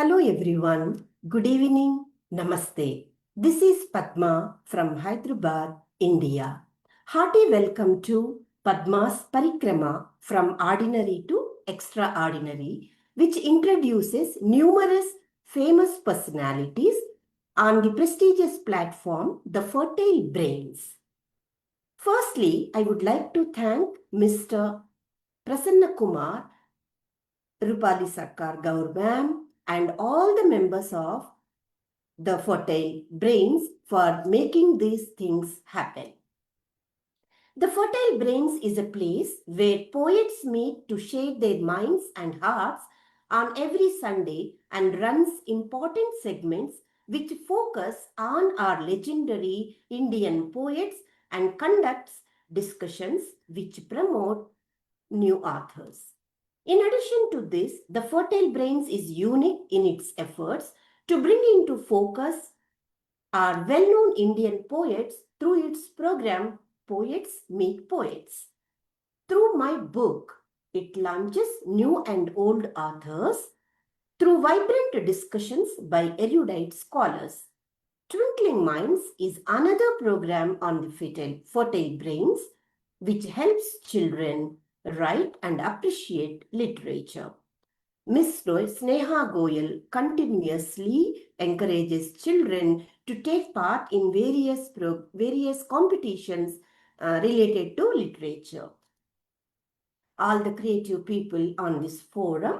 Hello everyone. Good evening. Namaste. This is Padma from Hyderabad, India. Hearty welcome to Padma's Parikrama from ordinary to extraordinary, which introduces numerous famous personalities on the prestigious platform The Fertile Brains. Firstly, I would like to thank Mr. Prasanna Kumar, Rupali Sarkar Gaur ma'am, and all the members of the Fertile Brains for making these things happen. The Fertile Brains is a place where poets meet to share their minds and hearts on every Sunday and runs important segments which focus on our legendary Indian poets and conducts discussions which promote new authors. In addition to this, the Fertile Brains is unique in its efforts to bring into focus our well-known Indian poets through its program Poets Meet Poets. Through my book, it launches new and old authors through vibrant discussions by erudite scholars. Twinkling Minds is another program on the fertile brains which helps children write and appreciate literature. Miss Sneha Goyal continuously encourages children to take part in various competitions related to literature. All the creative people on this forum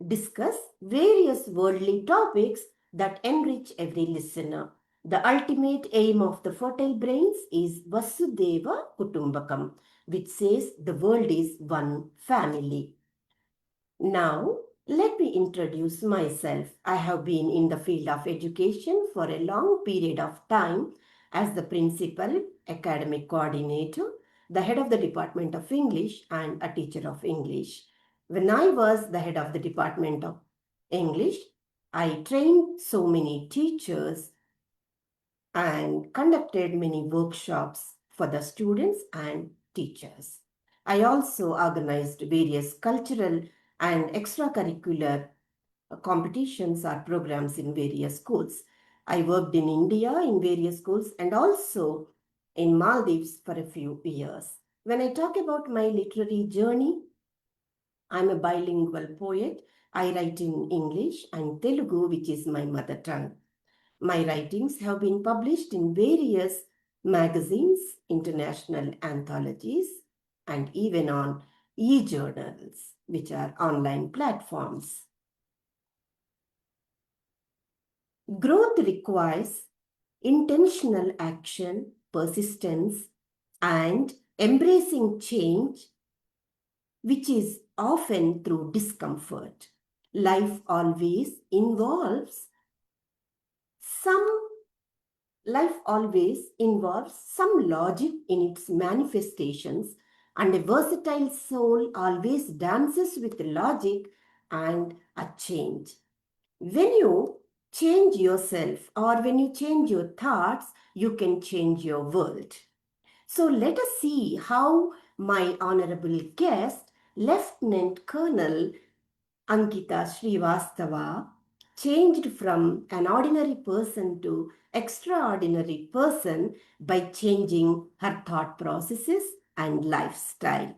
discuss various worldly topics that enrich every listener. The ultimate aim of the Fertile Brains is Vasudeva Kutumbakam, which says the world is one family. Now, let me introduce myself. I have been in the field of education for a long period of time as the principal, academic coordinator, the head of the Department of English, and a teacher of English. When I was the head of the Department of English, I trained so many teachers and conducted many workshops for the students and teachers. I also organized various cultural and extracurricular competitions or programs in various schools. I worked in India in various schools and also in Maldives for a few years. When I talk about my literary journey, I'm a bilingual poet. I write in English and Telugu, which is my mother tongue. My writings have been published in various magazines, international anthologies, and even on e-journals, which are online platforms. Growth requires intentional action, persistence, and embracing change, which is often through discomfort. Life always involves some logic in its manifestations, and a versatile soul always dances with logic and a change. When you change yourself or when you change your thoughts, you can change your world. So let us see how my honorable guest, Lieutenant Colonel Ankita Srivastava, changed from an ordinary person to extraordinary person by changing her thought processes and lifestyle.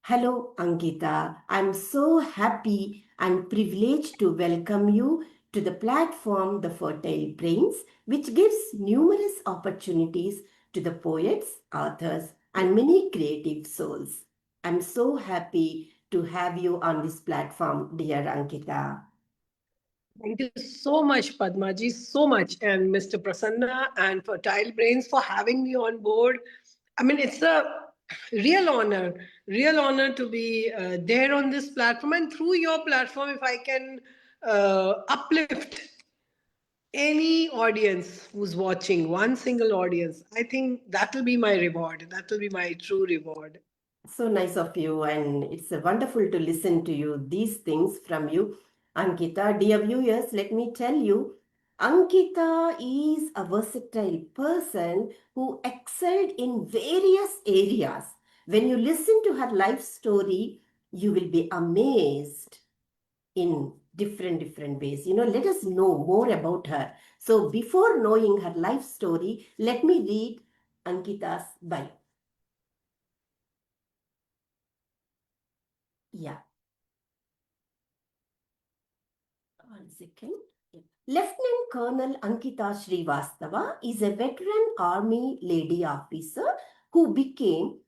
Hello, Ankita. I'm so happy and privileged to welcome you to the platform The Fertile Brains, which gives numerous opportunities to the poets, authors, and many creative souls. I'm so happy to have you on this platform, dear Ankita. Thank you so much, Padma ji, so much, and Mr. Prasanna and Fertile Brains for having me on board. I mean, it's a real honor to be there on this platform, and through your platform, if I can uplift any audience who's watching, one single audience, I think that will be my reward. That will be my true reward. So nice of you, and it's wonderful to listen to you, these things from you, Ankita. Dear viewers, let me tell you, Ankita is a versatile person who excelled in various areas. When you listen to her life story, you will be amazed in different ways. Let us know more about her. So before knowing her life story, let me read Ankita's bio. Yeah, one second. Yeah. Lieutenant Colonel Ankita Srivastava is a veteran army lady officer who became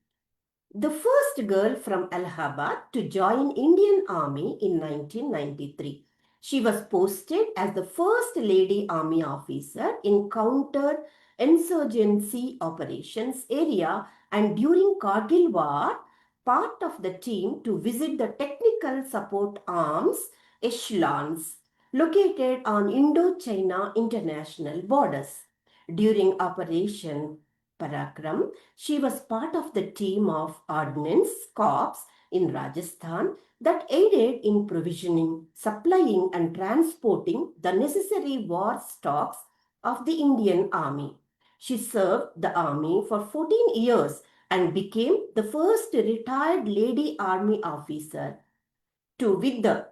the first girl from Allahabad to join Indian Army in 1993. She was posted as the first lady army officer in counter-insurgency operations area, and during Kargil war, part of the team to visit the technical support arms echelons located on Indo-China international borders. During Operation Parikrama, she was part of the team of Ordnance Corps in Rajasthan that aided in provisioning, supplying, and transporting the necessary war stocks of the Indian Army. She served the Army for 14 years and became the first retired lady Army officer to win the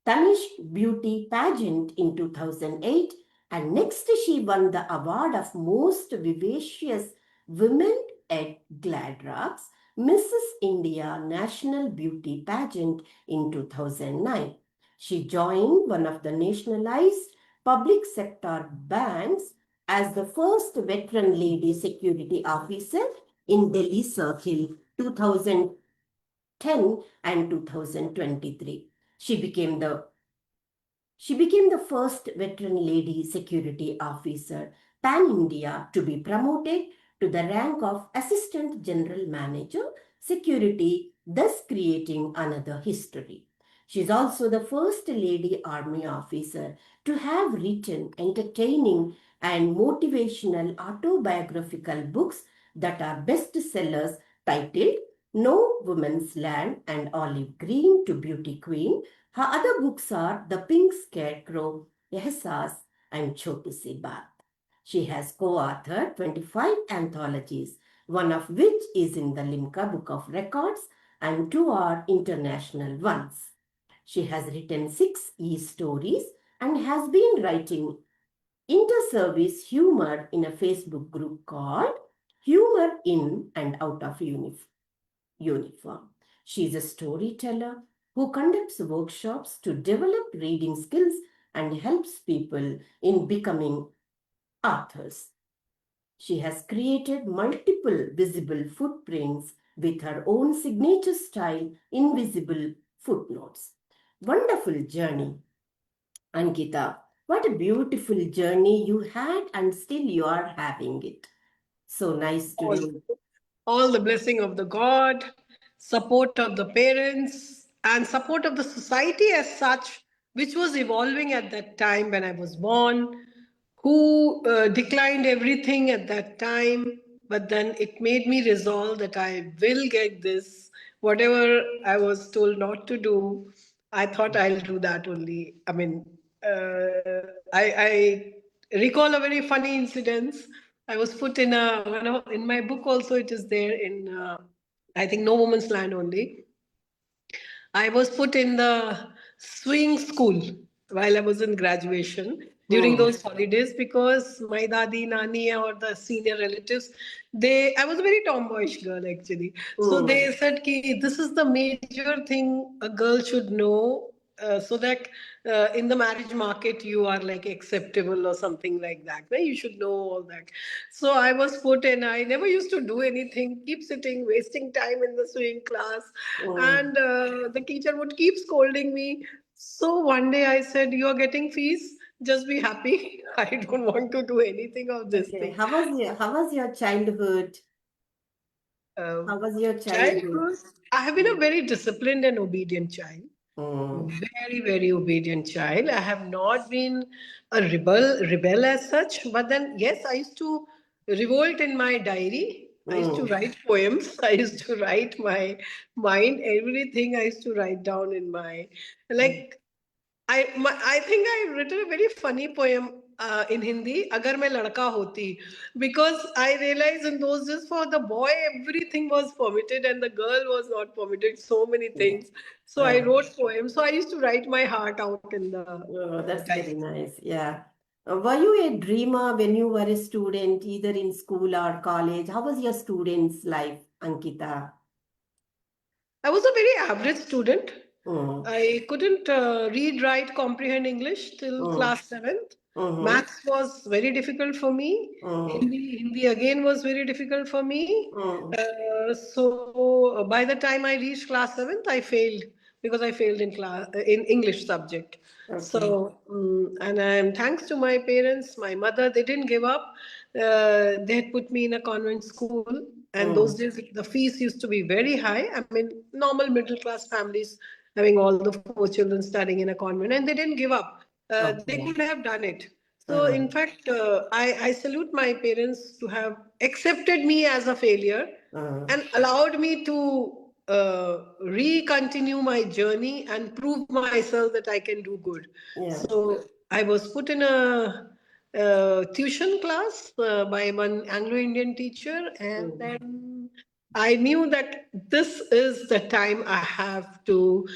Tanish Beauty pageant in 2008, and next she won the award of Most Vivacious Women at Gladrock's Mrs. India National Beauty pageant in 2009. She joined one of the nationalized public sector banks as the first veteran lady security officer in Delhi Circle 2010 and 2023. She became the first veteran lady security officer pan-India to be promoted to the rank of Assistant General Manager, Security, thus creating another history. She is also the first lady army officer to have written entertaining and motivational autobiographical books that are bestsellers titled No Woman's Land and Olive Green to Beauty Queen. Her other books are The Pink Scarecrow, Ehsas, and Chotu Si Baat. She has co-authored 25 anthologies, one of which is in the Limca Book of Records and two are international ones. She has written 6 e-stories and has been writing inter-service humor in a Facebook group called Humor in and Out of Uniform. She is a storyteller who conducts workshops to develop reading skills and helps people in becoming authors. She has created multiple visible footprints with her own signature style, invisible footnotes. Wonderful journey, Ankita. What a beautiful journey you had, and still you are having it. So nice to All, know. all the blessing of the God, support of the parents, and support of the society as such, which was evolving at that time when I was born, who declined everything at that time, but then it made me resolve that I will get this. Whatever I was told not to do, I thought I'll do that only. I mean, I recall a very funny incident. I was put in in my book also. It is there in I think No Woman's Land only. I was put in the swing school while I was in graduation during Hmm. those holidays because my dadi, nani, or the senior relatives, I was a very tomboyish girl actually. So Hmm. they said, "Ki this is the major thing a girl should know so that in the marriage market you are like acceptable or something like that. Right? You should know all that." So I was put in. I never used to do anything, keep sitting, wasting time in the swing class, Hmm. and the teacher would keep scolding me. So one day I said, "You are getting fees. Just be happy. I don't want to do anything of this Okay. thing." How was your childhood? How was your childhood? Childhood, I have been a very disciplined and obedient child. Mm, Very, very obedient child. I have not been a rebel as such, but then yes, I used to revolt in my diary. I used to mm, write poems. I used to write my mind, everything I used to write down in my mm, like I think I've written a very funny poem in Hindi, agar main ladka hoti, because I realized in those days for the boy everything was permitted and the girl was not permitted. So many Yeah. things. So I wrote poems. So I used to write my heart out in the Oh, that's very diary. nice. Yeah. Were you a dreamer when you were a student, either in school or college? How was your student's life, Ankita? I was a very average student. Mm, I couldn't read, write, comprehend English till mm, class 7th. mm-hmm, Maths was very difficult for me. mm, Hindi again was very difficult for me. mm. So by the time I reached class 7th, I failed because I failed in class in English subject. Okay. So and I'm thanks to my parents, my mother, they didn't give up. They had put me in a convent school, and those Mm, days the fees used to be very high. I mean, normal middle class families having all the four children studying in a convent, and they didn't give up. They could okay. have done it. So, in Uh, fact, I salute my parents to have accepted me as a failure uh, and allowed me to re-continue my journey and prove myself that I can do good. yeah. So I was put in a tuition class by one Anglo-Indian teacher, and Mm, then I knew that this is the time I have to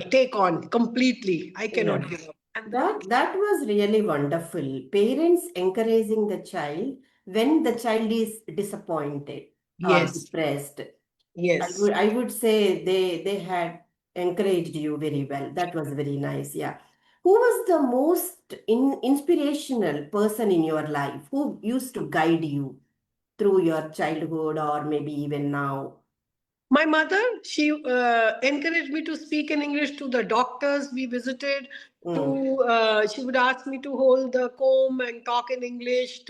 take on completely. I yeah. cannot give up. And then, That was really wonderful. Parents encouraging the child when the child is disappointed or yes, depressed. yes. I would say they had encouraged you very well. That was very nice. Yeah. Who was the most inspirational person in your life? Who used to guide you through your childhood or maybe even now? My mother, she encouraged me to speak in English to the doctors we visited. Mm, To she would ask me to hold the comb and talk in English.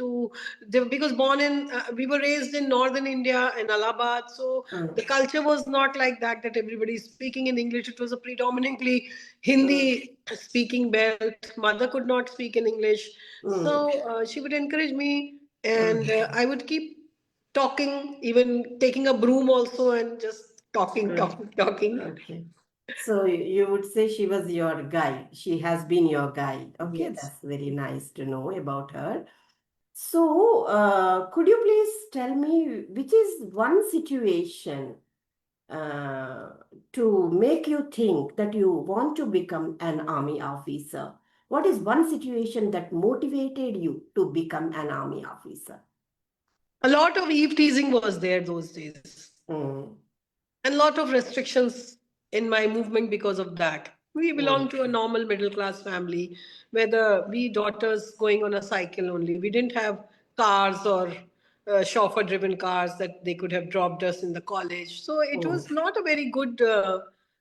Because born in we were raised in northern India in Allahabad, so mm, the culture was not like that. That everybody is speaking in English. It was a predominantly mm, Hindi speaking belt. Mother could not speak in English, so mm, she would encourage me, and mm, I would keep talking, even taking a broom also, and just talking, mm. talking, talking. Okay. So you would say she was your guide. She has been your guide. Okay, Yes. that's very nice to know about her. So, could you please tell me which is one situation uh, to make you think that you want to become an army officer? What is one situation that motivated you to become an army officer? A lot of eve teasing was there those days, Mm, and a lot of restrictions in my movement because of that. We belong mm, to a normal middle class family where we daughters going on a cycle only. We didn't have cars or chauffeur driven cars that they could have dropped us in the college. So it mm, was not a very good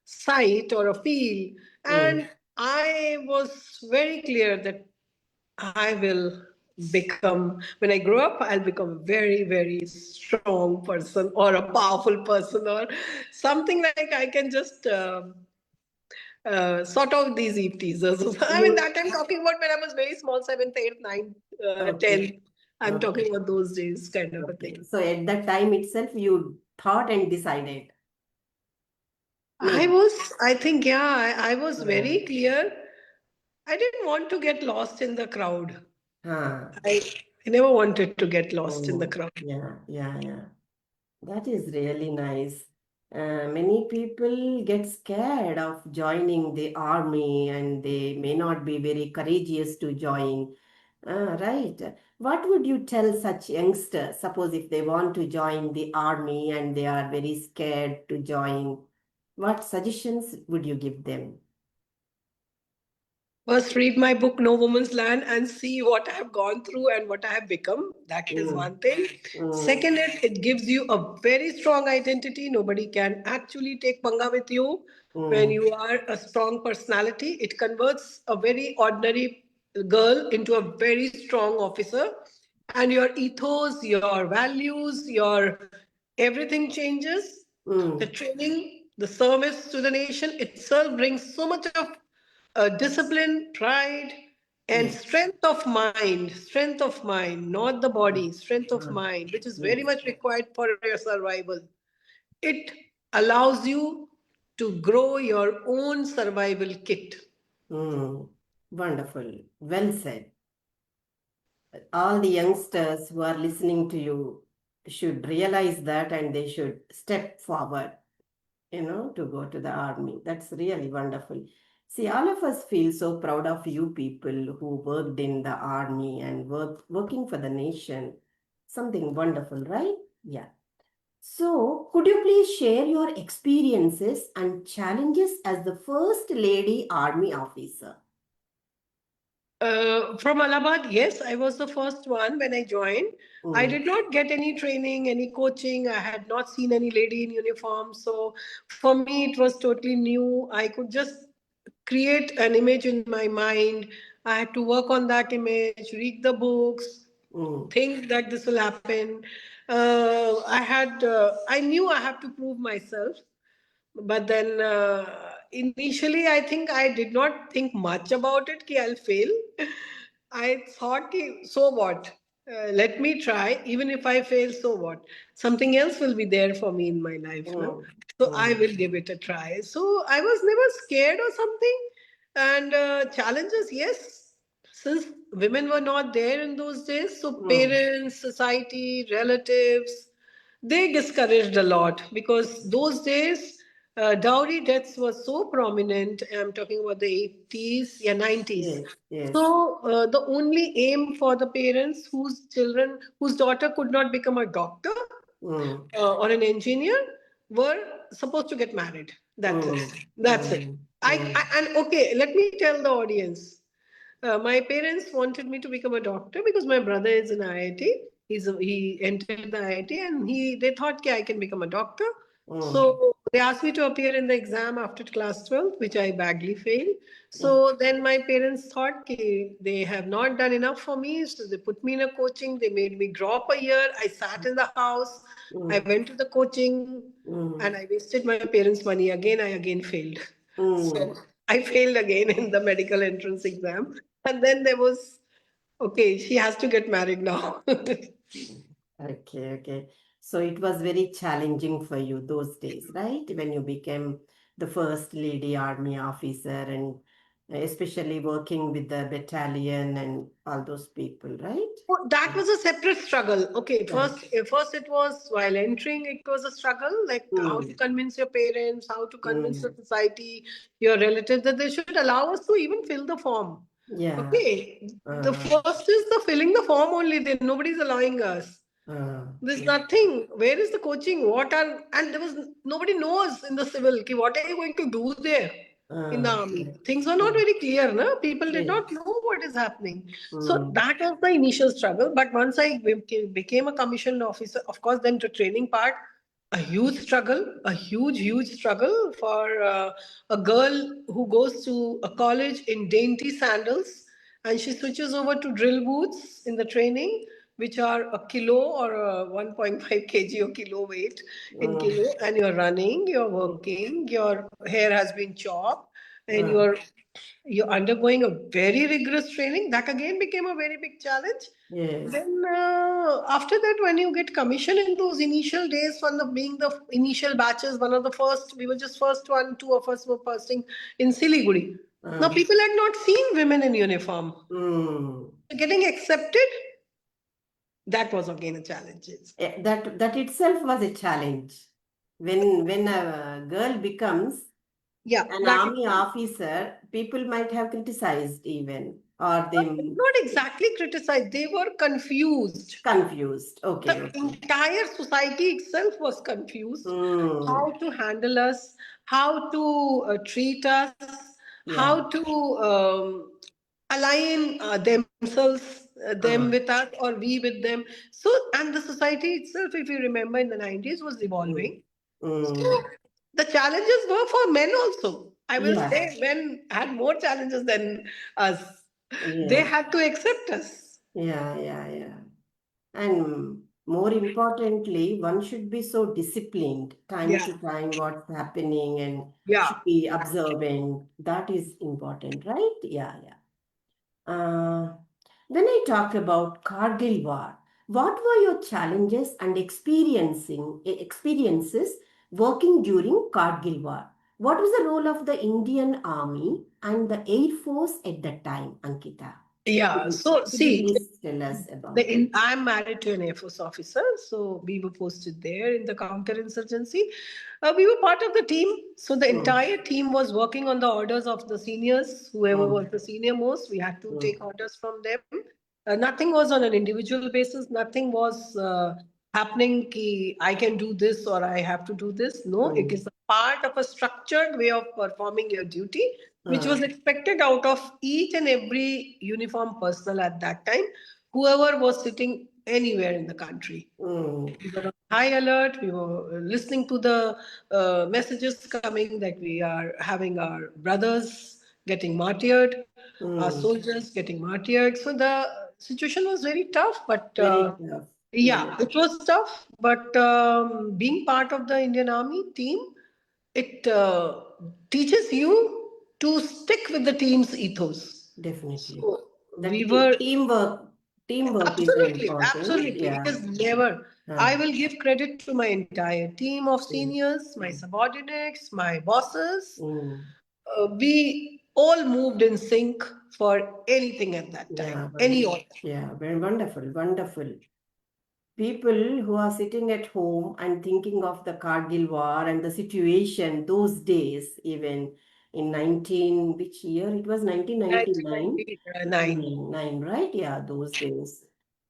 sight or a feel. mm, And I was very clear that I will become, when I grow up, I'll become a very, very strong person or a powerful person or something like I can just sort out these eve teasers. I mean, you that I'm talking about when I was very small, seventh, eighth, ninth, okay, 10th. I'm talking okay, about those days kind of a okay. thing. So at that time itself, you thought and decided, I maybe. was, I think, yeah, I was Uh, very clear. I didn't want to get lost in the crowd. huh. I, I never wanted to get lost in the Oh, crowd. yeah, yeah, yeah. That is really nice. Many people get scared of joining the army and they may not be very courageous to join. Right. What would you tell such youngsters? Suppose if they want to join the army and they are very scared to join, what suggestions would you give them? First, read my book, No Woman's Land, and see what I have gone through and what I have become. That is Mm, one thing. mm, Second, it gives you a very strong identity. Nobody can actually take panga with you when mm, you are a strong personality. It converts a very ordinary girl into a very strong officer. And your ethos, your values, your everything changes. The mm. training, the service to the nation itself brings so much of discipline, pride, and Yes. strength of mind, not the body, strength of Mm, mind, which is very yes. much required for your survival. It allows you to grow your own survival kit. Mm. Wonderful. Well said. all the youngsters who are listening to you should realize that and they should step forward, to go to the army. That's really wonderful. See, all of us feel so proud of you people who worked in the army and working for the nation. Something wonderful, right? Yeah. So, could you please share your experiences and challenges as the first lady army officer? From Allahabad, yes, I was the first one when I joined. I Mm, did not get any training, any coaching. I had not seen any lady in uniform. So for me, it was totally new. I could just create an image in my mind. I had to work on that image, read the books, mm, think that this will happen. I knew I have to prove myself, but then initially I think I did not think much about it ki I'll fail. I thought ki, so what, let me try. Even if I fail, so what, something else will be there for me in my life, no? mm, So I mm, will give it a try. So I was never scared or something. And challenges, yes, since women were not there in those days, so mm. parents, society, relatives, they discouraged a lot because those days dowry deaths were so prominent. I'm talking about the 80s, yeah, 90s. Yes, yes. So the only aim for the parents whose daughter could not become a doctor Mm, or an engineer were supposed to get married. That's it. mm, That's it. mm, mm, And okay, let me tell the audience. My parents wanted me to become a doctor because my brother is in IIT. He entered the IIT and they thought I can become a doctor. mm, So they asked me to appear in the exam after class 12, which I badly failed. mm, So then my parents thought they have not done enough for me. So they put me in a coaching. They made me drop a year. I sat in the house. I mm, went to the coaching and mm, I wasted my parents' money again. I again failed. So mm. I failed again in the medical entrance exam. And then there was, okay, she has to get married now. Okay, okay. So it was very challenging for you those days, right? When you became the first lady army officer and especially working with the battalion and all those people, right? Oh, that was a separate struggle. Okay, Yeah. first it was while entering, it was a struggle, like how to Mm, convince your parents, how to convince the mm, society, your relatives that they should allow us to even fill the form. yeah. Okay, the Uh, first is the filling the form only. Then nobody's allowing us. There's mm, nothing. Where is the coaching? And there was nobody knows in the civil. Ki what are you going to do there in the army? correct. Things are not Mm, very clear. No? People did not yes. know what is happening. So Mm, that was the initial struggle. But once I became a commissioned officer, of course, then the training part, a huge struggle, a huge struggle for a girl who goes to a college in dainty sandals and she switches over to drill boots in the training, which are a kilo or a 1.5 kg or kilo weight in mm, kilo, and you're running, you're mm, working, your hair has been chopped, and uh, you're undergoing a very rigorous training. That again became a very big challenge. yes. Then after that, when you get commission in those initial days, from the being the initial batches, one of the first, we were just first one, two of us were posting in Siliguri. Now Uh, people had not seen women in uniform. mm. So getting accepted, that was again a challenge. That itself was a challenge. When a girl becomes Yeah, an that army officer, people might have criticized even, or they not exactly criticized. They were confused. confused. Okay, The okay. entire society itself was confused Hmm. how to handle us, how to treat us, how Yeah. to align themselves, them with Uh, us, or we with them. So, and the society itself, if you remember, in the 90s was mm, evolving. So, mm, the challenges were for men also. I will yeah. say men had more challenges than us. They Yes. had to accept us. Yeah, yeah, yeah. And more importantly, one should be so disciplined time Yeah, to time what's happening and yeah. should be observant. That is important, right? Yeah, yeah. When I talk about Kargil War, what were your challenges and experiences working during Kargil War? What was the role of the Indian Army and the Air Force at that time, Ankita? Yeah. So Could you see, please tell us about it? I'm married to an Air Force officer, so we were posted there in the counterinsurgency. We were part of the team, so the Mm, entire team was working on the orders of the seniors. Whoever was mm, the senior most, we had to mm, take orders from them. Nothing was on an individual basis. Nothing was happening. Ki I can do this or I have to do this. No, it mm, is a part of a structured way of performing your duty, which was uh, expected out of each and every uniform personnel at that time, whoever was sitting anywhere in the country. mm, We were on high alert. We were listening to the messages coming that we are having our brothers getting martyred, our mm. soldiers getting martyred. So the situation was very tough, but Very tough. yeah, Yeah, it was tough. But being part of the Indian Army team, it teaches you to stick with the team's ethos. definitely. So The we were teamwork is absolutely, important. absolutely. It Yeah. is never. Uh, I will give credit to my entire team of mm, seniors, my mm, subordinates, my bosses. mm. We all moved in sync for anything at that time, Yeah, any order. yeah, very wonderful, wonderful. People who are sitting at home and thinking of the Kargil war and the situation those days, even in 19, which year? It was 1999. 1999. Nine, right? Yeah, those days.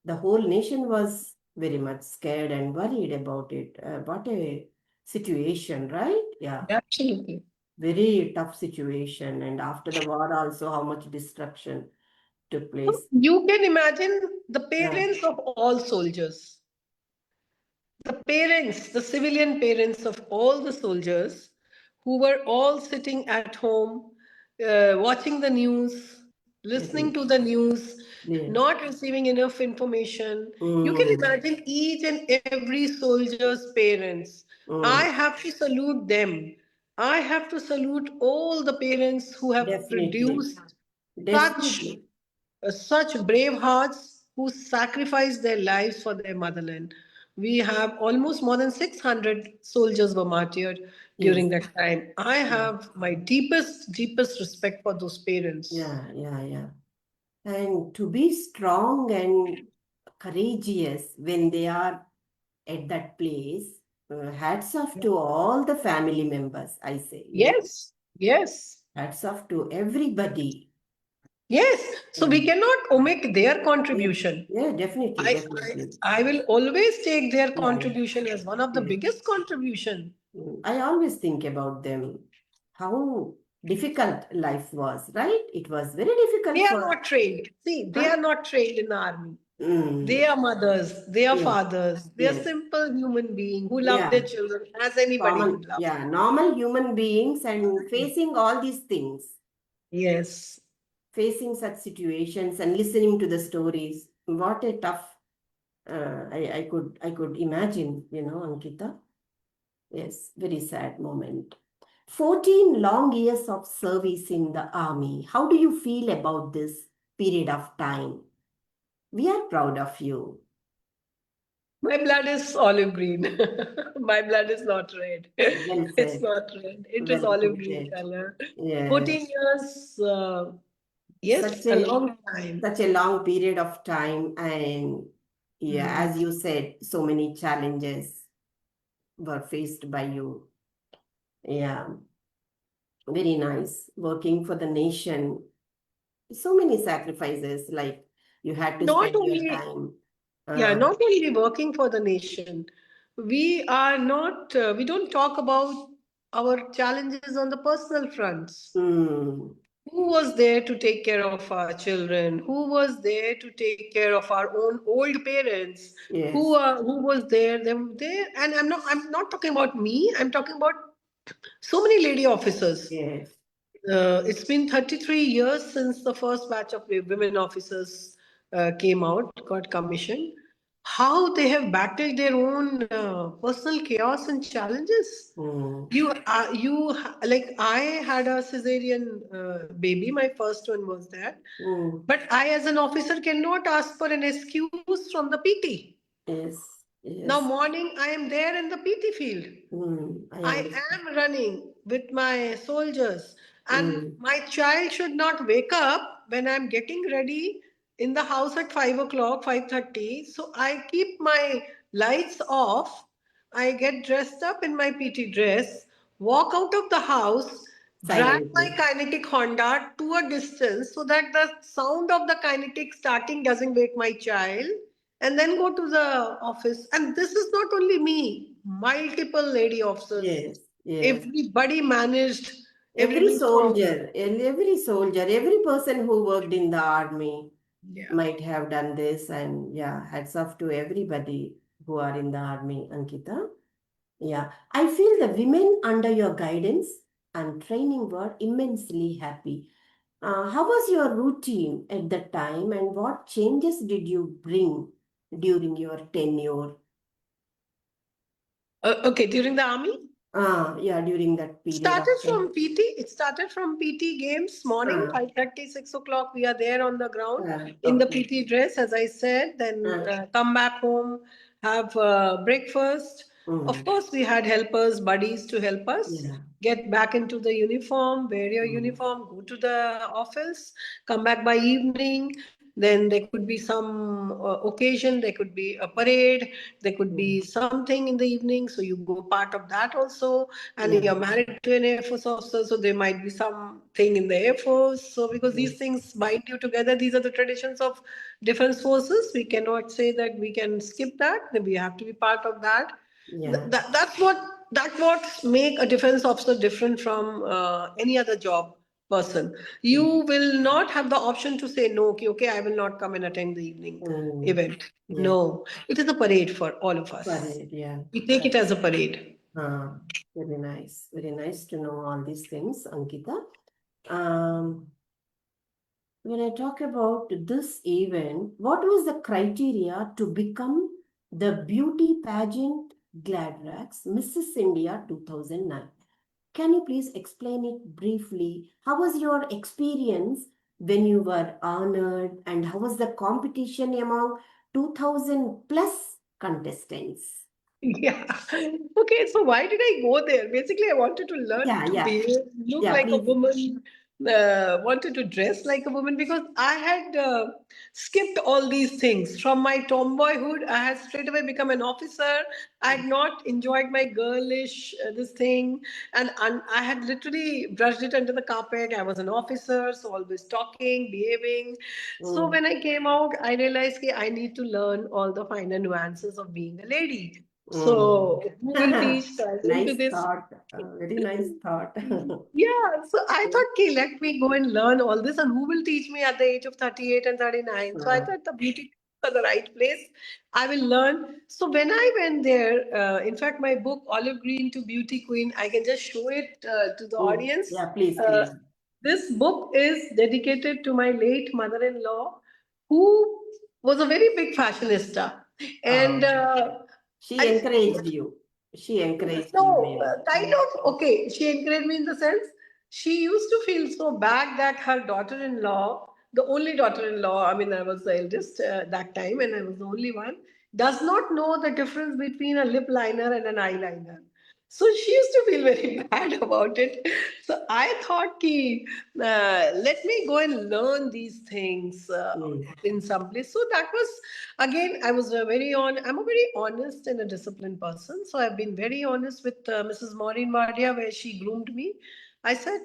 The whole nation was very much scared and worried about it. What a situation, right? Yeah, Absolutely. very tough situation. And after the war, also, how much destruction took place. You can imagine the Yeah. parents of all soldiers, the parents, the civilian parents of all the soldiers who were all sitting at home, watching the news, listening Very, to the news, yeah. not receiving enough information. You can Mm, imagine each and every soldier's parents. I mm. have to salute them. I have to salute all the parents who have Definitely. produced such Definitely. such brave hearts who sacrificed their lives for their motherland. We have almost more than 600 soldiers were martyred Yes. during that time. I Yeah. have my deepest respect for those parents. Yeah. Yeah. Yeah. And to be strong and courageous when they are at that place, hats off to all the family members, I say, Yes, yes, hats off to everybody. yes. So Yeah. we cannot omit their Yeah. contribution. Yeah. Definitely. I, I, Definitely. I will always take their Yeah. contribution as one of the Yeah. biggest contribution. I always think about them, how difficult life was, right? It was very difficult They are for, not trained. See, they huh? are not trained in the army. They Mm, are mothers, they are yes, fathers, they are yes, simple human beings who love their yeah, children as anybody common, would love. yeah, normal human beings and facing all these things, Yes. facing such situations and listening to the stories. What a tough, I could imagine, Ankita. Yes, very sad moment. 14 long years of service in the army. How do you feel about this period of time? We are proud of you. My blood is olive green. My blood is not red. Well It's said. not red. It is Well olive put green it. color. Yes. 14 years, Such yes, a a long time. such a long period of time, and yeah, Mm. as you said, so many challenges were faced by you. Yeah, very nice. Working for the nation. So many sacrifices, like you had to Not spend your only, time. yeah, Uh, not only working for the nation, we don't talk about our challenges on the personal fronts. mm, Who was there to take care of our children? Who was there to take care of our own old parents? yes, Who was there? They were there, and I'm not talking about me. I'm talking about so many lady officers. yes. It's been 33 years since the first batch of women officers came out, got commissioned. How they have battled their own personal chaos and challenges. Mm, Like I had a cesarean baby. My first one was that, mm, but I, as an officer, cannot ask for an excuse from the PT. yes, Now, yes. morning I am there in the PT field. I I understand. am running with my soldiers, and Mm, my child should not wake up when I'm getting ready in the house at 5 o'clock, 5:30. So I keep my lights off. I get dressed up in my PT dress, walk out of the house, drag my Silently. kinetic Honda to a distance so that the sound of the kinetic starting doesn't wake my child, and then go to the office. And this is not only me, multiple lady officers. Yes, yes. Everybody managed, Every everybody saw. soldier, every soldier, every person who worked in the army Yeah. might have done this. And yeah, hats off to everybody who are in the army, Ankita. Yeah, I feel the women under your guidance and training were immensely happy. How was your routine at the time, and what changes did you bring during your tenure? Okay, during the army? Yeah, during that period of Started time. from PT. It started from PT games morning, Ah, 5:30, 6 o'clock. We are there on the ground in the okay. PT dress, as I said. Then Ah, come back home, have breakfast. Of mm, course, we had helpers, buddies to help us yeah. get back into the uniform, wear your Mm, uniform, go to the office, come back by evening. Then there could be some occasion, there could be a parade, there could be mm, something in the evening, so you go part of that also. And yeah. you're married to an Air Force officer, so there might be something in the Air Force. So because these Yes. things bind you together, these are the traditions of defense forces. We cannot say that we can skip that. We have to be part of that. Yeah. That's what make a defense officer different from any other job person. You Mm, will not have the option to say no. Okay, okay, I will not come and attend the evening mm, event. yeah. No, it is a parade for all of us. Parade. Yeah. We take it That's as a parade. very nice. Very nice to know all these things, Ankita. Um, when I talk about this event, what was the criteria to become the beauty pageant Glad Rags Mrs. India 2009? Can you please explain it briefly? How was your experience when you were honored, and how was the competition among 2000 plus contestants? Yeah. Okay, so why did I go there? Basically, I wanted to learn Yeah, to yeah, behave, look yeah, like a please. woman, wanted to dress like a woman because I had skipped all these things. From my tomboyhood, I had straight away become an officer. I had not enjoyed my girlish this thing, and I had literally brushed it under the carpet. I was an officer, so always talking, behaving. So Mm, when I came out, I realized that I need to learn all the finer nuances of being a lady. mm. So who will teach? So I went to Nice this. thought. Very nice thought. Yeah, so I thought, okay, let me go and learn all this, and who will teach me at the age of 38 and 39? So I Uh, thought the beauty was the right place. I will learn. So when I went there, in fact, my book, Olive Green to Beauty Queen, I can just show it to the audience. yeah, please, Uh, please. this book is dedicated to my late mother in law, who was a very big fashionista. And Uh, she I, encouraged you. She encouraged you, no, maybe. kind of okay. She encouraged me in the sense she used to feel so bad that her daughter-in-law, the only daughter-in-law, I mean, I was the eldest that time, and I was the only one, does not know the difference between a lip liner and an eyeliner. So she used to feel very bad about it. So I thought, ki, let me go and learn these things Mm, in some place. So that was again, I was I'm a very honest and a disciplined person. So I've been very honest with Mrs. Maureen Mardia, where she groomed me. I said,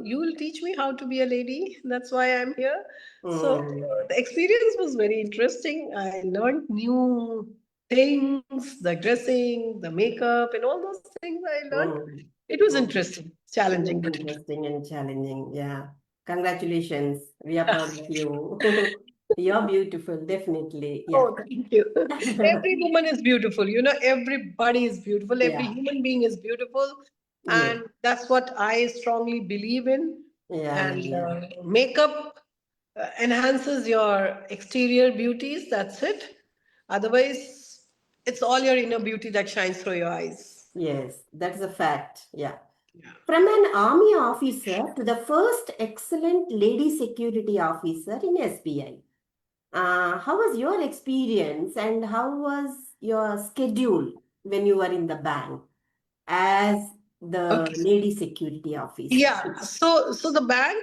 you will teach me how to be a lady. That's why I'm here. So mm, the experience was very interesting. I learned new things, the dressing, the makeup, and all those things I learned. mm, It was mm. interesting, It challenging, was but interesting. interesting and challenging. Yeah. Congratulations. We are proud of you. You're beautiful, definitely. Yeah. Oh, thank you. Every woman is beautiful. Everybody is beautiful. Every Yeah. human being is beautiful. Yeah. And that's what I strongly believe in. Yeah. Yeah. And Yeah. makeup enhances your exterior beauties. That's it. Otherwise, it's all your inner beauty that shines through your eyes. Yes. That's a fact. Yeah. Yeah. From an army officer to the first excellent lady security officer in SBI. How was your experience, and how was your schedule when you were in the bank? As the Okay. lady security officer. Yeah, so the bank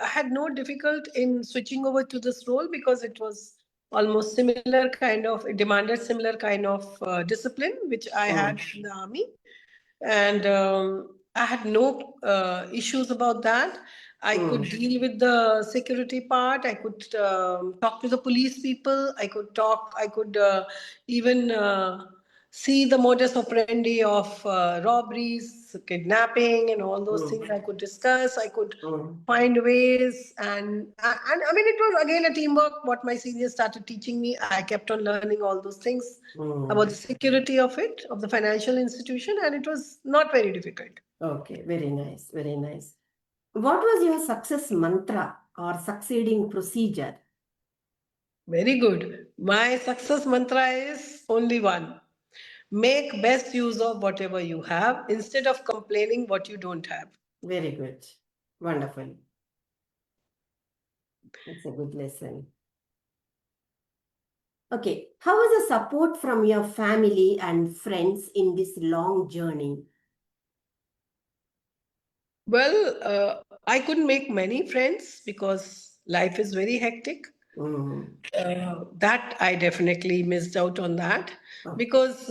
had no difficult in switching over to this role because it was almost similar kind of, it demanded similar kind of discipline which I had Mm, in the army, and I had no issues about that. I could mm, deal with the security part. I could talk to the police people. I could talk. I could even see the modus operandi of robberies, kidnapping, and all those mm, things. I could discuss. I could mm, find ways, and I mean, it was again a teamwork. What my seniors started teaching me, I kept on learning all those things about the mm. security of it, of the financial institution, and it was not very difficult. Okay, very nice, very nice. What was your success mantra or succeeding procedure? Very good. My success mantra is only one: make best use of whatever you have instead of complaining what you don't have. Very good. Wonderful. It's a good lesson. Okay, how was the support from your family and friends in this long journey? Well, I couldn't make many friends because life is very hectic. Mm, That I definitely missed out on that okay. because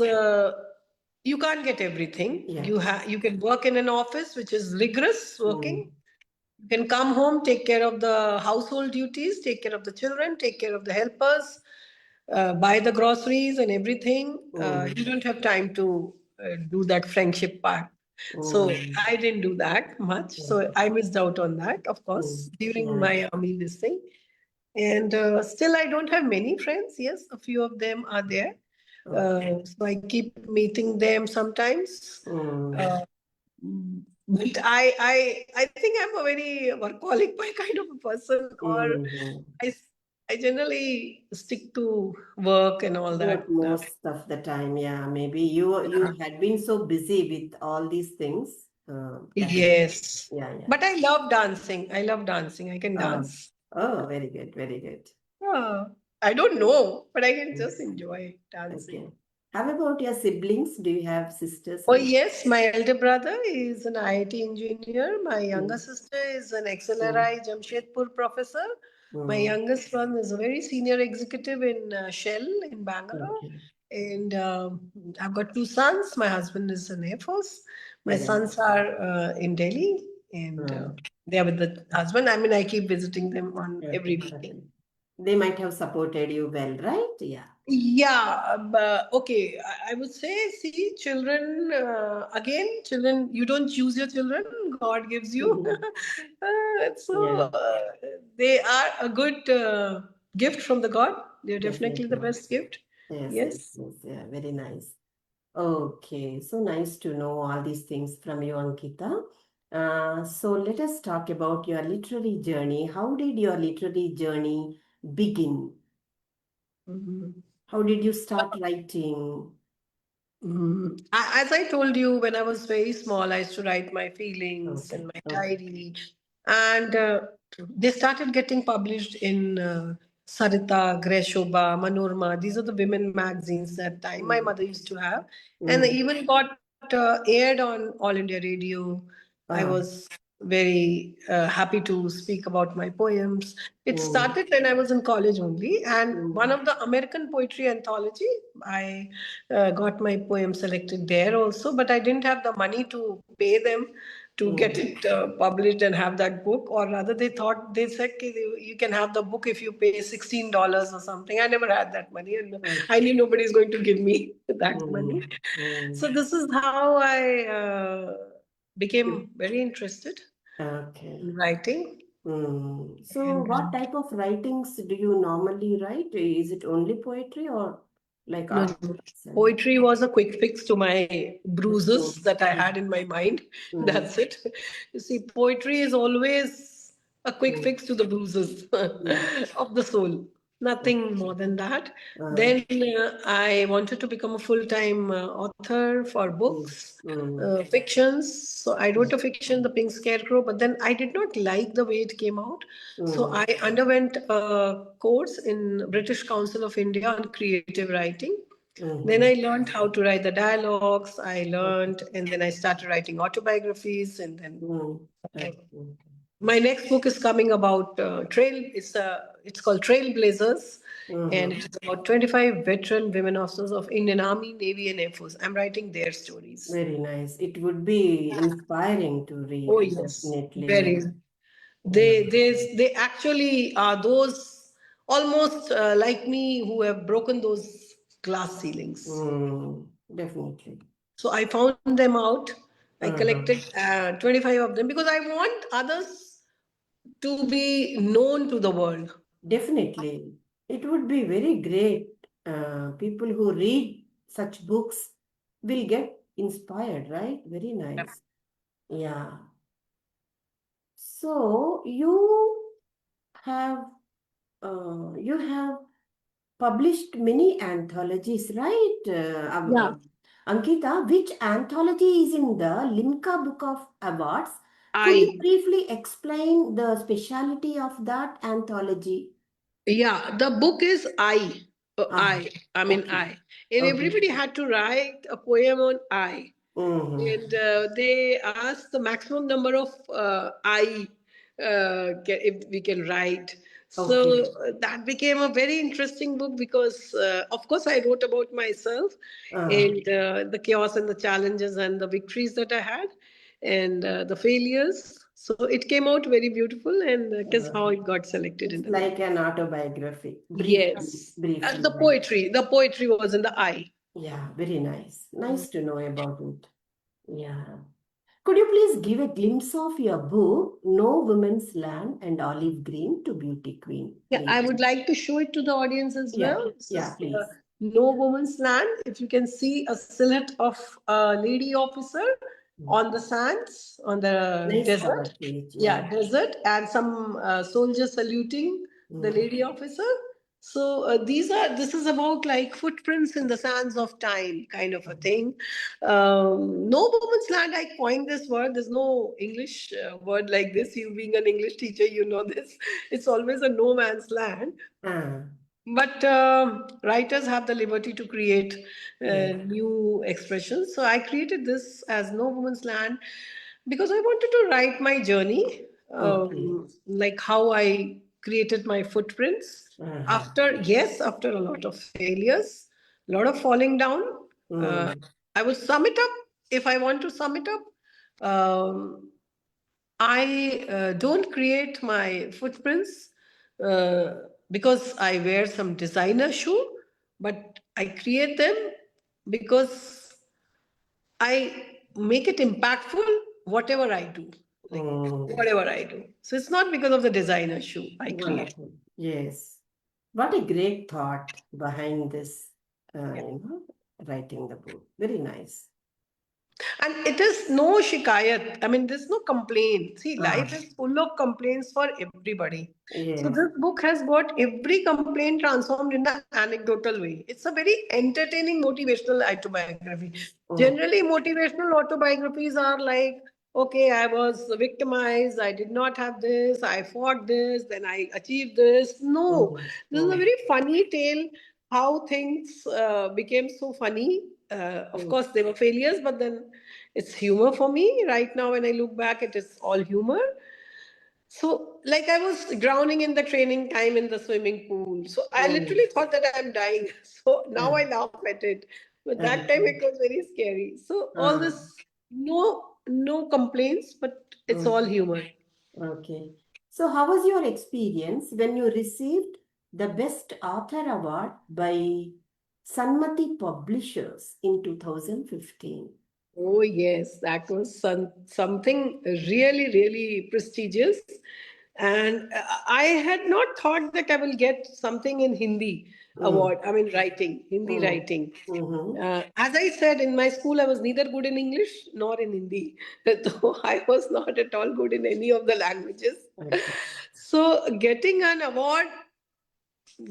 you can't get everything. Yeah. You can work in an office which is rigorous working. Mm, You can come home, take care of the household duties, take care of the children, take care of the helpers, buy the groceries and everything. You mm, don't have time to do that friendship part. So mm, I didn't do that much. So okay. I missed out on that, of course, Mm, during yeah. my army this thing. And still, I don't have many friends. Yes, a few of them are there. Okay. So I keep meeting them sometimes. Mm, Uh, but I think I'm a very workaholic kind of a person, or mm. I, I generally stick to work and all that. Work most of the time, yeah. Maybe you had been so busy with all these things. That is, Yes. yeah, yeah. But I love dancing. I love dancing. I can Oh, dance. oh, very good, very good. I don't know, but I can Mm, just enjoy dancing. okay. How about your siblings? Do you have sisters Oh, and? yes, my elder brother is an IIT engineer. My younger Mm, sister is an mm, XLRI Jamshedpur professor. My mm, youngest one is a very senior executive in Shell in Bangalore. okay. And I've got two sons. My husband is in Air Force. My Very nice. sons are in Delhi, and Mm, they are with the husband. I mean, I keep visiting them on every okay, weekend. okay. They might have supported you well, right? Yeah. Yeah, but okay, I would say, see, children, again, children, you don't choose your children, God gives you. So Yeah, they are a good gift from the God. They're definitely the definitely. best gift. Yes, yes, Yes. yes. Yeah, very nice. Okay, so nice to know all these things from you, Ankita. So let us talk about your literary journey. How did your literary journey begin? Mhm. How did you start writing? As I told you, when I was very small, I used to write my feelings in Okay, my okay. diary, and they started getting published in Sarita, Greshobha, Manorma. These are the women magazines that time my Mm, mother used to have, and they mm, even got aired on All India Radio. I ah, was very happy to speak about my poems. It mm, started when I was in college only, and one mm, of the American poetry anthology, I got my poem selected there also, but I didn't have the money to pay them to get mm. it published and have that book. Or rather, they thought, they said, "Okay, you can have the book if you pay $16 or something." I never had that money, and I Okay. knew nobody is going to give me that money. Mm, mm. So this is how I became very interested Okay. in writing. So, And what type of writings do you normally write? Is it only poetry or like no, articles and poetry was a quick fix to my bruises mm, that I mm, had in my mind. mm, That's it. You see, poetry is always a quick mm, fix to the bruises mm, of the soul. Nothing okay. more than that. Uh, Then I wanted to become a full-time author for mm, books, mm, fictions. So I wrote mm, a fiction, The Pink Scarecrow, but then I did not like the way it came out. So mm, I underwent a course in British Council of India on creative writing. Then I Mm-hmm. learned how to write the dialogues. I learned, and then I started writing autobiographies. And then Mm. uh, Okay. my next book is coming about trail. It's called Trailblazers, and Mm-hmm. it's about 25 veteran women officers of Indian Army, Navy, and Air Force. I'm writing their stories. Very nice. It would be inspiring to Oh read, yes, definitely. very. Yeah. They actually are those almost like me who have broken those glass ceilings. Definitely. So I found them out. I collected Uh-huh. 25 of them because I want others to be known to the world. Definitely. It would be very great. People who read such books will get inspired, right? Very nice. Yeah. So have you have published many anthologies, right? Yeah. Ankita, which anthology is in the Limca Book of Awards? Could you I briefly explain the speciality of that anthology? Yeah, the book is Ah, I mean okay. I, and Okay. everybody had to write a poem on I. Mm-hmm. And they asked the maximum number of if we can write. So Okay. that became a very interesting book because, of course, I wrote about myself Uh, and the chaos and the challenges and the victories that I had and the failures. So it came out very beautiful, and that is uh, how it got selected in it's the book. like an autobiography. Briefly, Yes, briefly. the poetry was in the eye. Yeah, very nice. Nice to know about it. Yeah. Could you please give a glimpse of your book, No Women's Land and Olive Green to Beauty Queen, Yeah, I please? would like to show it to the audience as Yeah, well. This yeah, is please. No Woman's Land. If you can see a silhouette of a lady officer Mm. on the sands, on the Nice cover desert. page. Yeah. Yeah, desert, and some soldiers saluting the Mm. lady officer. So this is about like footprints in the sands of time, kind of a thing. No woman's land. I coined this word. There's no English word like this. You being an English teacher, you know this. It's always a no man's land. Ah, But writers have the liberty to create yes. new expressions. So I created this as No Woman's Land because I wanted to write my journey, Okay. like how I created my footprints Uh-huh. after, yes, after a lot of failures, a lot of falling down. Uh, Mm. I will sum it up if I want to sum it up. I don't create my footprints uh, because I wear some designer shoe, but I create them because I make it impactful whatever I do, like Mm. whatever I do. So it's not because of the designer shoe I create. Wonderful. Yes. What a great thought behind this, Yeah. writing the book. Very nice. And it is no shikayat. I mean, there's no complaint. See, Ah, life is full of complaints for everybody. So yes. this book has got every complaint transformed in the anecdotal way. It's a very entertaining motivational autobiography. Mm. Generally, motivational autobiographies are like, okay, I was victimized, I did not have this, I fought this, then I achieved this. No, Mm. this is a Mm. very funny tale how things became so funny. Of Mm. course, they were failures, but then it's humor for me. Right now, when I look back, it is all humor. So, like I was drowning in the training time in the swimming pool. So, I Mm. literally thought that I'm dying. So, now I Ah, laugh at it. But that time okay. it was very scary. So, all Ah, this, no complaints, but it's all mm. humor. Okay. So, how was your experience when you received the Best Author Award by Sanmati Publishers in 2015? Oh, yes, that was something really, really prestigious. And I had not thought that I will get something in Hindi Mm. award. I mean, writing, Hindi Mm. writing. Mm-hmm. As I said, in my school, I was neither good in English nor in Hindi. So I was not at all good in any of the languages. Okay. So getting an award,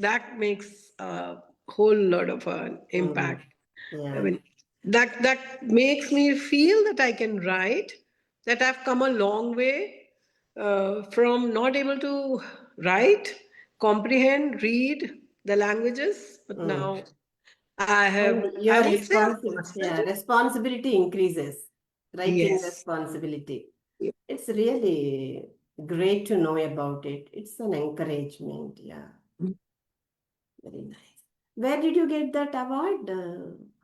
that makes a whole lot of an Mm. impact. I Yeah. mean, that makes me feel that I can write, that I've come a long way from not able to write, comprehend, read the languages, but Mm. now And I your would say I've mastered it. responsibility increases. Writing Yes. responsibility. Yeah. It's really great to know about it. It's an encouragement. Yeah, very nice. Where did you get that award,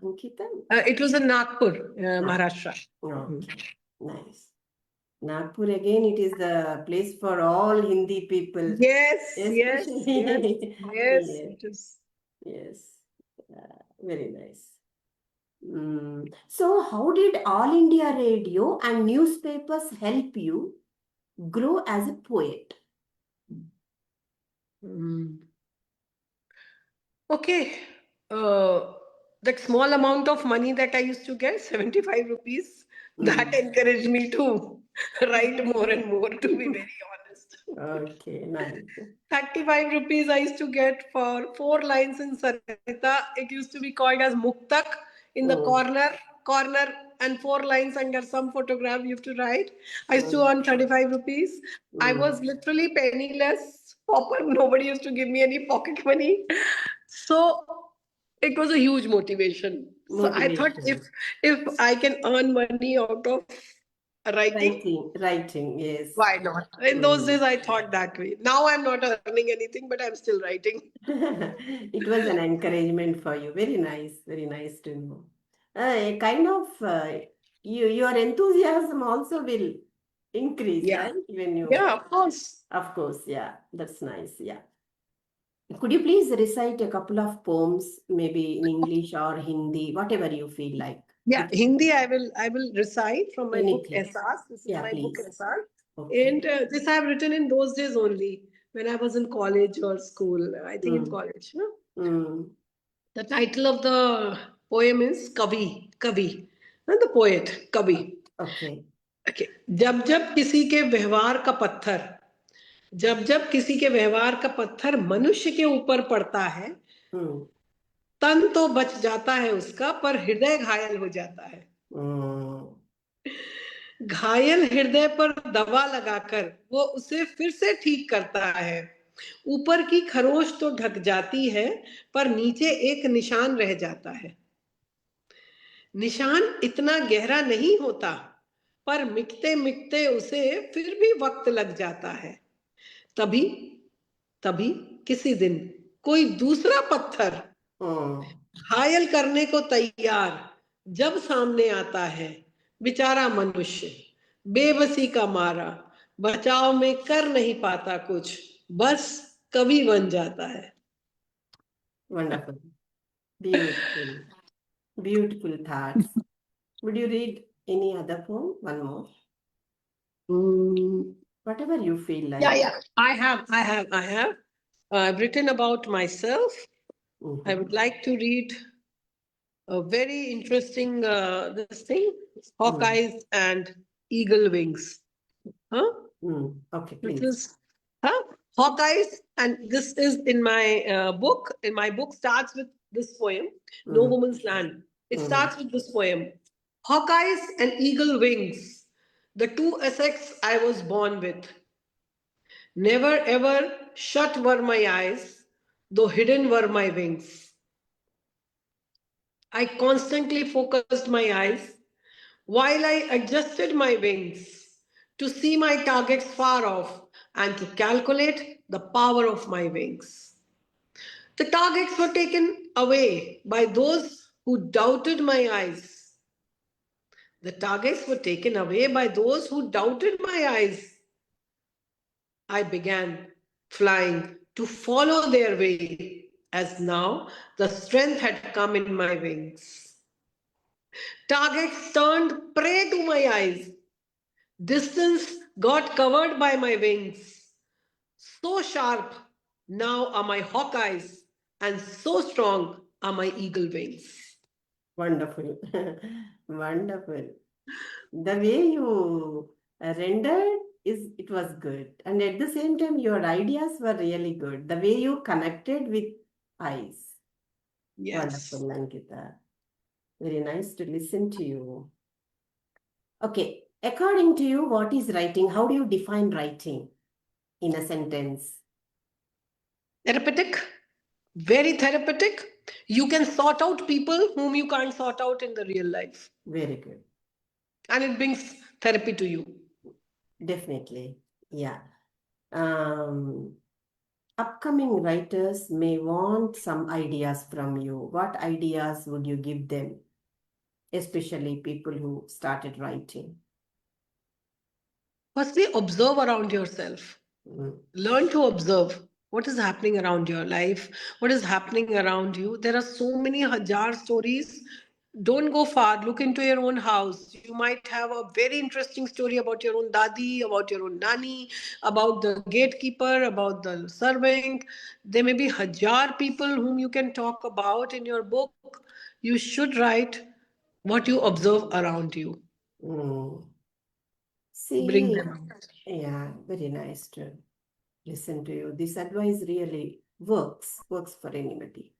Ankita? It was in Nagpur, Ah, Maharashtra. okay, nice. Nagpur again, it is the place for all Hindi people, Yes, yes, yes, especially. yes. Yes, It is. yes, very nice. So, how did All India Radio and newspapers help you grow as a poet? Mm. Okay. Uh, that small amount of money that I used to get, 75 rupees, that Mm. encouraged me to write more and more, to be very honest. Okay, nice. 35 rupees I used to get for 4 lines in Sarita. It used to be called as Muktak. In the Mm, corner, and 4 lines under some photograph you have to write. I used to mm, earn 35 rupees. I was mm. literally penniless, pauper. Nobody used to give me any pocket money. So it was a huge motivation. So I thought Motivation. if I can earn money out of writing, Writing, yes. why not? In those days, Mm. I thought that way. Now I'm not earning anything, but I'm still writing. It was an encouragement for you. Very nice to know. A kind of your enthusiasm also will increase, Yeah. right? When you, Yeah, of course. of course, yeah, that's nice. Yeah. Could you please recite a couple of poems, maybe in English or Hindi, whatever you feel like? Yeah, It's Hindi I will recite from my book anything. Ehsas. This is Yeah, my book please. Ehsas. Okay. And this I've written in those days only, when I was in college or school. I think in Mm, college. No? mm, The title of the poem is Kavi. And the poet, Kavi. okay. Okay. जब जब किसी के व्यवहार का पत्थर जब जब किसी के व्यवहार का पत्थर मनुष्य के ऊपर पड़ता है, Mm, तन तो बच जाता है उसका, पर हृदय घायल हो जाता है। mm. घायल हृदय पर दवा लगाकर वो उसे फिर से ठीक करता है। ऊपर की खरोश तो ढक जाती है, पर नीचे एक निशान रह जाता है। निशान इतना गहरा नहीं होता, पर मिटते मिटते उसे फिर भी वक्त लग जाता है। तभी तभी किसी दिन कोई दूसरा पत्थर Mm. घायल करने को तैयार जब सामने आता है, बेचारा मनुष्य बेबसी का मारा बचाव में कर नहीं पाता कुछ, बस कवि बन जाता है। Wonderful. Beautiful. Beautiful thoughts. Would you read any other poem? One more. Hmm. Whatever you feel Yeah, like. yeah. I have. I've written about myself. I Mhm. would like to read a very interesting this thing, Mm. Hawkeyes and Eagle Wings. Huh? Mm. Okay, Which please. is Hawkeyes, and this is in my book. In my book starts with this poem, No Mm. Woman's Land. It Mm. starts with this poem, Hawkeyes and Eagle Wings, the two Essex I was born with. Never ever shut were my eyes, though hidden were my wings. I constantly focused my eyes while I adjusted my wings to see my targets far off and to calculate the power of my wings. The targets were taken away by those who doubted my eyes. The targets were taken away by those who doubted my eyes. I began flying to follow their way, as now the strength had come in my wings. Targets turned prey to my eyes. Distance got covered by my wings. So sharp now are my hawk eyes, and so strong are my eagle wings. Wonderful. Wonderful. The way you rendered is it was good. And at the same time, your ideas were really good. The way you connected with eyes. Wonderful, Yes. Ankita. Very nice to listen to you. Okay, according to you, what is writing? How do you define writing in a sentence? Therapeutic, very therapeutic, You can sort out people whom you can't sort out in the real life. Very good. And it brings therapy to you. Definitely. Yeah. Um, Upcoming writers may want some ideas from you. What ideas would you give them, especially people who started writing? Firstly, observe around yourself. Mm, Learn to observe what is happening around your life, what is happening around you. There are so many hajar stories. Don't go far. Look into your own house. You might have a very interesting story about your own dadi, about your own nani, about the gatekeeper, about the servant. There may be hajar people whom you can talk about in your book. You should write what you observe around you. mm. Bring See, them out. yeah, very nice to listen to you. This advice really works for anybody.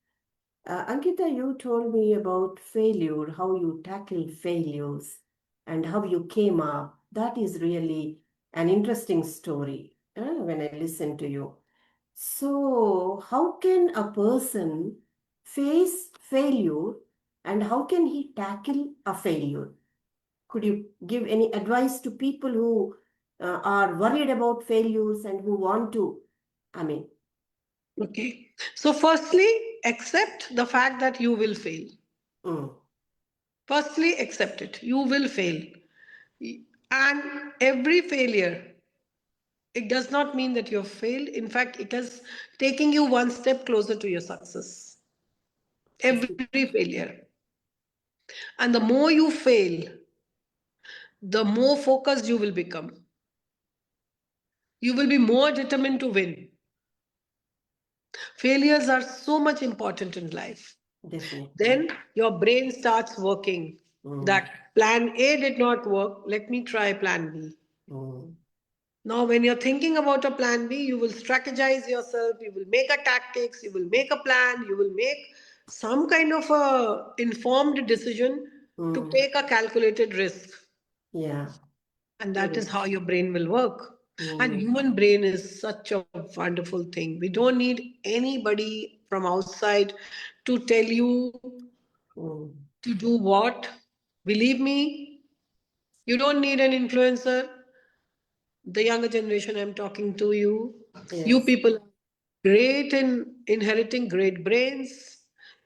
Ankita, you told me about failure, how you tackle failures, and how you came up. That is really an interesting story when I listen to you. So, how can a person face failure and how can he tackle a failure? Could you give any advice to people who are worried about failures and who want to, I mean, Okay. So, firstly, accept the fact that you will fail. mm, Firstly, accept it. You will fail. And every failure, it does not mean that you've failed. In fact, it is taking you one step closer to your success. Every failure. And the more you fail, the more focused you will become. You will be more determined to win. Failures are so much important in life. definitely. Then your brain starts working. Mm, That plan A did not work, let me try plan B. mm, Now, when you're thinking about a plan B, you will strategize yourself, you will make a tactics, you will make a plan, you will make some kind of a informed decision to mm. take a calculated risk. Yeah, And that is very. how your brain will work. And Mm, human brain is such a wonderful thing. We don't need anybody from outside to tell you mm. to do what. Believe me, you don't need an influencer. The younger generation, I'm talking to you. You Yes, people are great in inheriting great brains.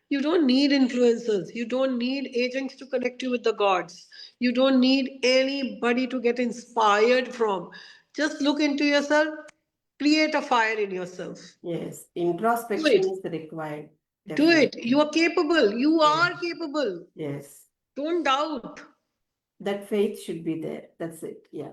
You don't need influencers. You don't need agents to connect you with the gods. You don't need anybody to get inspired from. Just look into yourself, create a fire in yourself. yes. Do Introspection it. is required, Do it. definitely. You are capable. You Yeah. are capable. Yes. Don't doubt. That faith should be there. That's it. Yeah.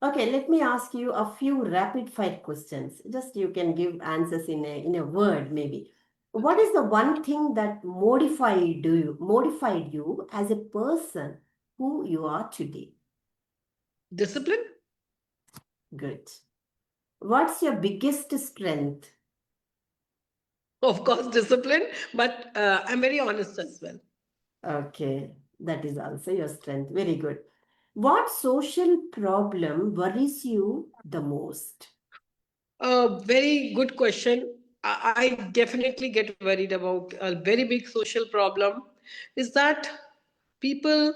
Okay, let me ask you a few rapid fire questions. Just you can give answers in a word, maybe. What Okay. is the one thing that modified you as a person who you are today? Discipline? Good. What's your biggest strength? Of course, discipline, but I'm very honest as well. Okay, that is also your strength. Very good. What social problem worries you the most? A very good question. I definitely get worried about a very big social problem is that people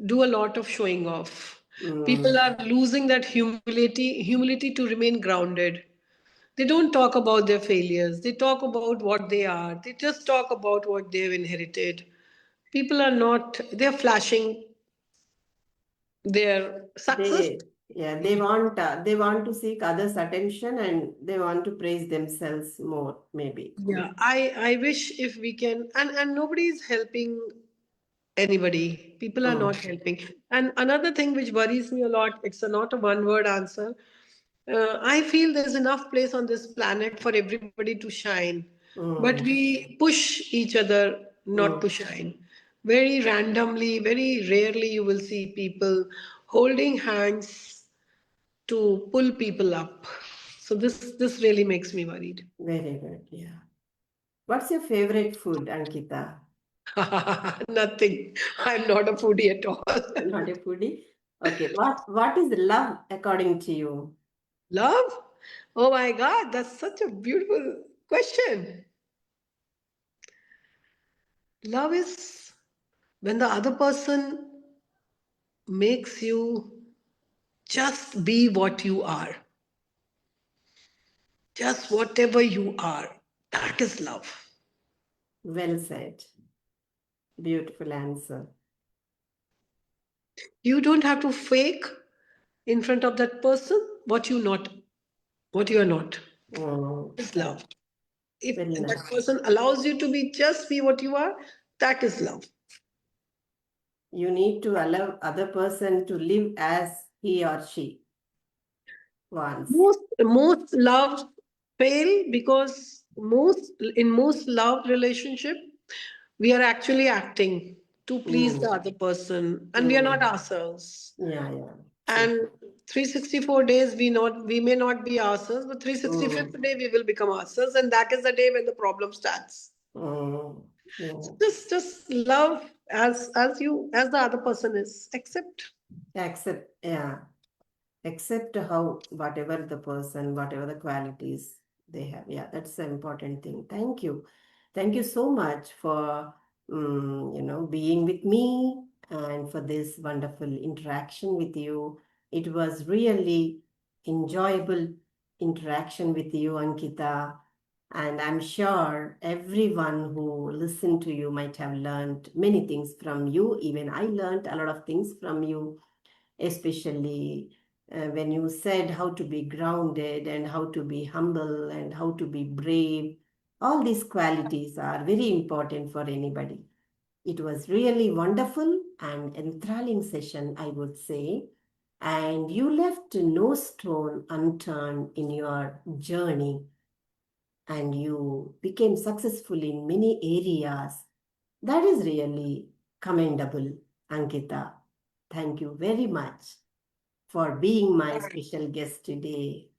do a lot of showing off. People Mm, are losing that humility to remain grounded. They don't talk about their failures. They talk about what they are. They just talk about what they've inherited. People are not, they're flashing their success. they want to seek others' attention and they want to praise themselves more, maybe. Yeah, I wish if we can, and nobody is helping anybody. People are not Mm, helping. And another thing which worries me a lot, it's not a one word answer. I feel there's enough place on this planet for everybody to shine, but mm, we push each other not to mm. shine. Very randomly, very rarely, you will see people holding hands to pull people up. So this really makes me worried. Very good. Yeah. What's your favorite food, Ankita? Nothing. I'm not a foodie at all. Not a foodie. Okay. What is love according to you? Love? Oh my God, that's such a beautiful question. Love is when the other person makes you just be what you are, just whatever you are. That is love. Well said. Beautiful answer. You don't have to fake in front of that person what you are not. Mm, Is love. If very that nice. person allows you to be just be what you are, that is love. You need to allow other person to live as he or she wants. Most love fail because most love relationship we are actually acting to please the Mm, other person and we are not mm. ourselves. Yeah, yeah. True. And 364 days we may not be ourselves, but 365th Mm, day we will become ourselves, and that is the day when the problem starts. mm, So mm. just love as the other person is. Accept. Accept, yeah. Accept how, whatever the person, whatever the qualities they have. Yeah, that's the important thing. Thank you. Thank you so much for, being with me and for this wonderful interaction with you. It was really enjoyable interaction with you, Ankita. And I'm sure everyone who listened to you might have learned many things from you. Even I learned a lot of things from you, especially when you said how to be grounded and how to be humble and how to be brave. All these qualities are very important for anybody. It was really wonderful and enthralling session, I would say. And you left no stone unturned in your journey, and you became successful in many areas. That is really commendable, Ankita. Thank you very much for being my special guest today.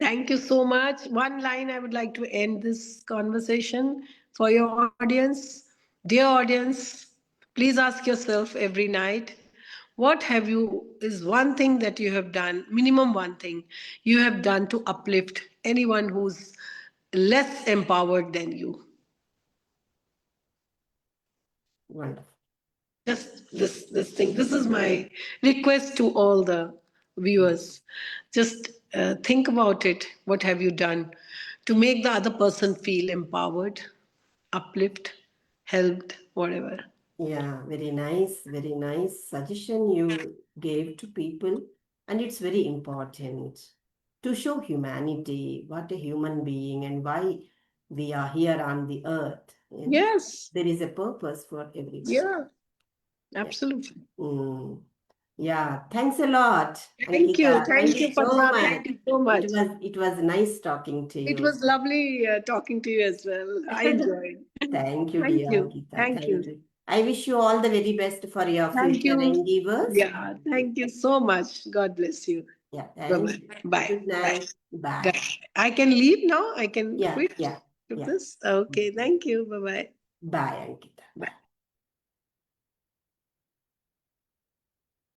Thank you so much. One line I would like to end this conversation for your audience. Dear audience, please ask yourself every night, what have you, is one thing that you have done, minimum one thing you have done to uplift anyone who's less empowered than you? Wonderful. Just this thing. This is my request to all the viewers. Just think about it. What have you done to make the other person feel empowered, uplift, helped, whatever? Yeah, very nice suggestion you gave to people. And it's very important to show humanity, what a human being and why we are here on the earth. Yes. There is a purpose for everybody. Yeah. Yeah. Absolutely. Mm. Yeah, thanks a lot, Thank you. Ankita. Thank Thank you you, so Padma. much. Thank you so much. It was nice talking to It you. was lovely talking to you as well. I enjoyed. Thank you, Thank dear you. Ankita. Thank you. Thank you. I wish you all the very best for your Thank future you. endeavors. Yeah. Thank you so much. God bless you. Yeah, Bye thank bye. you. Bye. Good Bye. night. Bye. Bye. I can leave now. I can Yeah, quit yeah, with yeah. this. Okay. Thank you. Bye bye. Bye, Ankita. Bye. Bye.